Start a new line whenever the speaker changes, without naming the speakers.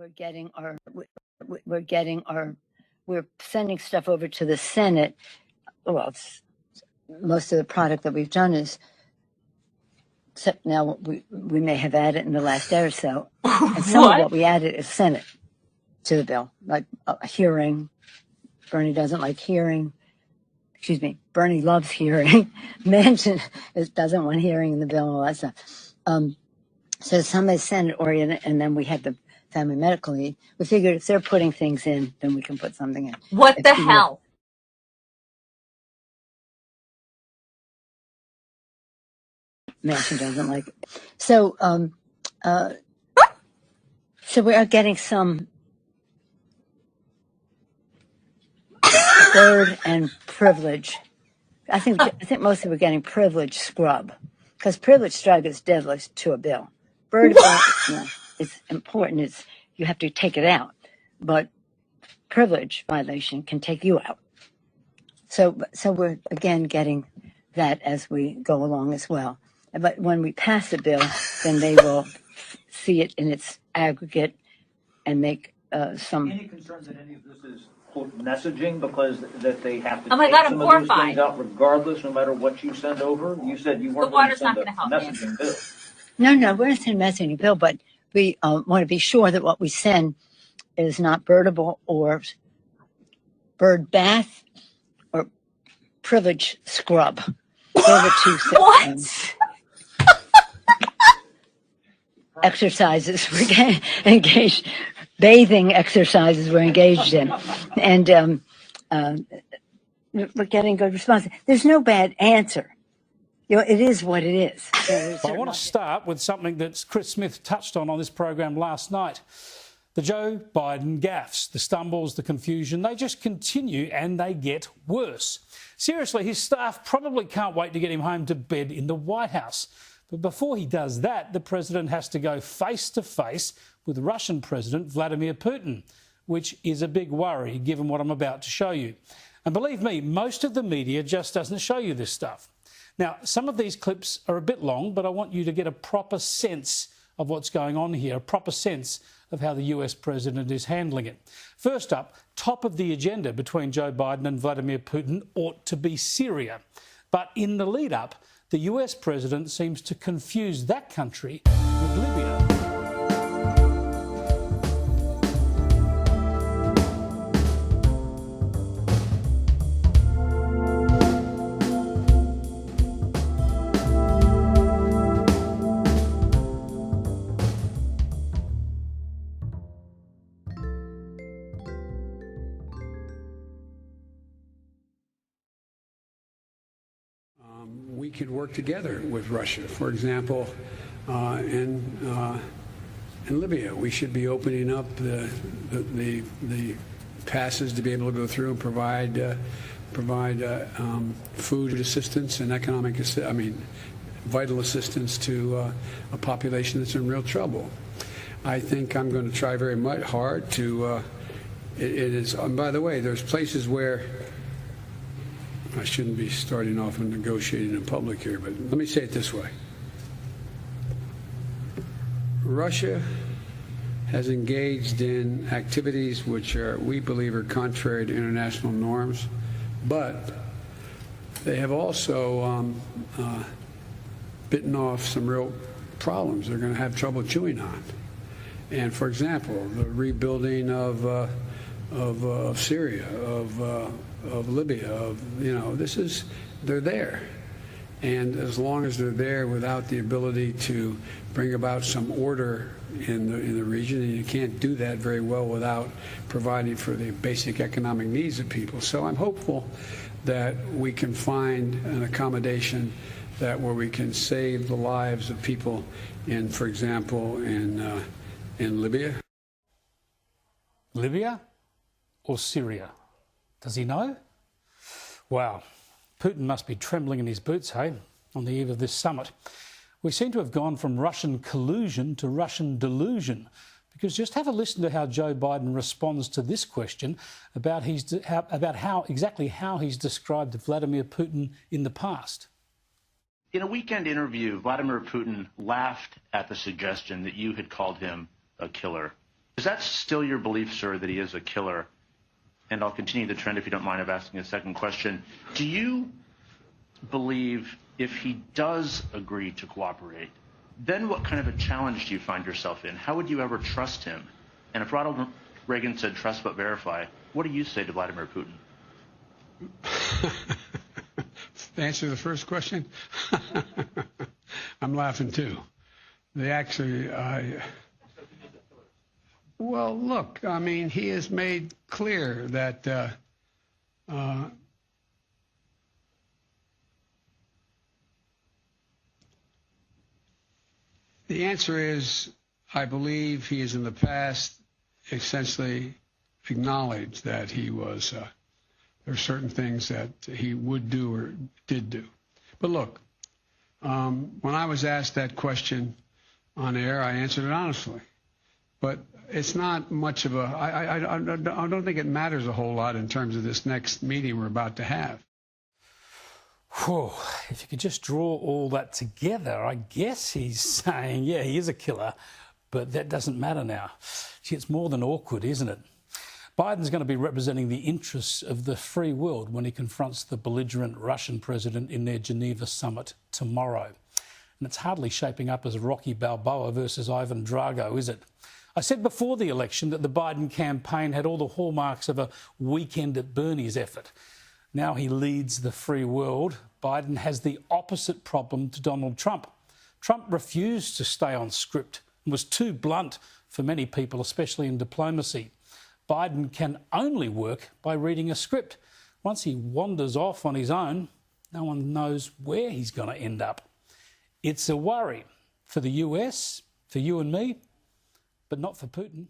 we're getting our we're sending stuff over to the Senate. Well, most of the product that we've done is, except now we may have added in the last day or so, and some of what we added is Senate to the bill, like a hearing. Bernie doesn't like hearing. Excuse me, Bernie loves hearing. Manchin doesn't want hearing in the bill and all that stuff. So some is Senate oriented, and then we had the family medical leave. We figured if they're putting things in, then we can put something in.
What the hell?
Manchin doesn't like it. So, so we are getting some bird and privilege. I think mostly we're getting privilege scrub, because privilege strike is deadly to a bill. Bird, it's important. You have to take it out, but privilege violation can take you out. So we're again getting that as we go along as well. But when we pass the bill, then they will see it in its aggregate and make some.
Any concerns that any of this is quote messaging, because that they have to
Oh my
take
God,
some
I'm
of those
horrified.
things out regardless, no matter what you send over? You said you weren't going to send a messaging bill.
No, we're not sending a messaging bill, but we want to be sure that what we send is not birdable or bird bath or privilege scrub. They're the two
What?
Exercises we're getting engaged, bathing exercises we're engaged in, and we're getting good responses. There's no bad answer. It is what it is.
I want to start with something that Chris Smith touched on this program last night. The Joe Biden gaffes, the stumbles, the confusion, they just continue and they get worse. Seriously, his staff probably can't wait to get him home to bed in the White House. But before he does that, the president has to go face to face with Russian President Vladimir Putin, which is a big worry given what I'm about to show you. And believe me, most of the media just doesn't show you this stuff. Now, some of these clips are a bit long, but I want you to get a proper sense of what's going on here, a proper sense of how the US president is handling it. First up, top of the agenda between Joe Biden and Vladimir Putin ought to be Syria. But in the lead up, the US president seems to confuse that country with Libya.
We could work together with Russia. For example, in Libya, we should be opening up the passes to be able to go through and provide food assistance and vital assistance to a population that's in real trouble. I think I'm going to try very much hard to. It is. And by the way, there's places where. I shouldn't be starting off and negotiating in public here, but let me say it this way. Russia has engaged in activities which we believe are contrary to international norms, but they have also bitten off some real problems they're going to have trouble chewing on. And for example, the rebuilding of Syria, of Libya, they're there. And as long as they're there without the ability to bring about some order in the region, and you can't do that very well without providing for the basic economic needs of people. So I'm hopeful that we can find an accommodation where we can save the lives of people for example, in Libya.
Libya or Syria? Does he know? Wow. Putin must be trembling in his boots, hey, on the eve of this summit. We seem to have gone from Russian collusion to Russian delusion, because just have a listen to how Joe Biden responds to this question about how he's described Vladimir Putin in the past.
In a weekend interview, Vladimir Putin laughed at the suggestion that you had called him a killer. Is that still your belief, sir, that he is a killer? And I'll continue the trend if you don't mind of asking a second question. Do you believe if he does agree to cooperate, then what kind of a challenge do you find yourself in? How would you ever trust him? And if Ronald Reagan said trust but verify, what do you say to Vladimir Putin?
To answer the first question, I'm laughing too. They actually, well, look, I mean, he has made clear that the answer is, I believe he has in the past essentially acknowledged that he was, there are certain things that he would do or did do. But look, when I was asked that question on air, I answered it honestly. But it's not much of a, I don't think it matters a whole lot in terms of this next meeting we're about to have.
Whew, if you could just draw all that together, I guess he's saying, yeah, he is a killer, but that doesn't matter now. See, it's more than awkward, isn't it? Biden's going to be representing the interests of the free world when he confronts the belligerent Russian president in their Geneva summit tomorrow. And it's hardly shaping up as Rocky Balboa versus Ivan Drago, is it? I said before the election that the Biden campaign had all the hallmarks of a weekend at Bernie's effort. Now he leads the free world. Biden has the opposite problem to Donald Trump. Trump refused to stay on script and was too blunt for many people, especially in diplomacy. Biden can only work by reading a script. Once he wanders off on his own, no one knows where he's going to end up. It's a worry for the US, for you and me, but not for Putin.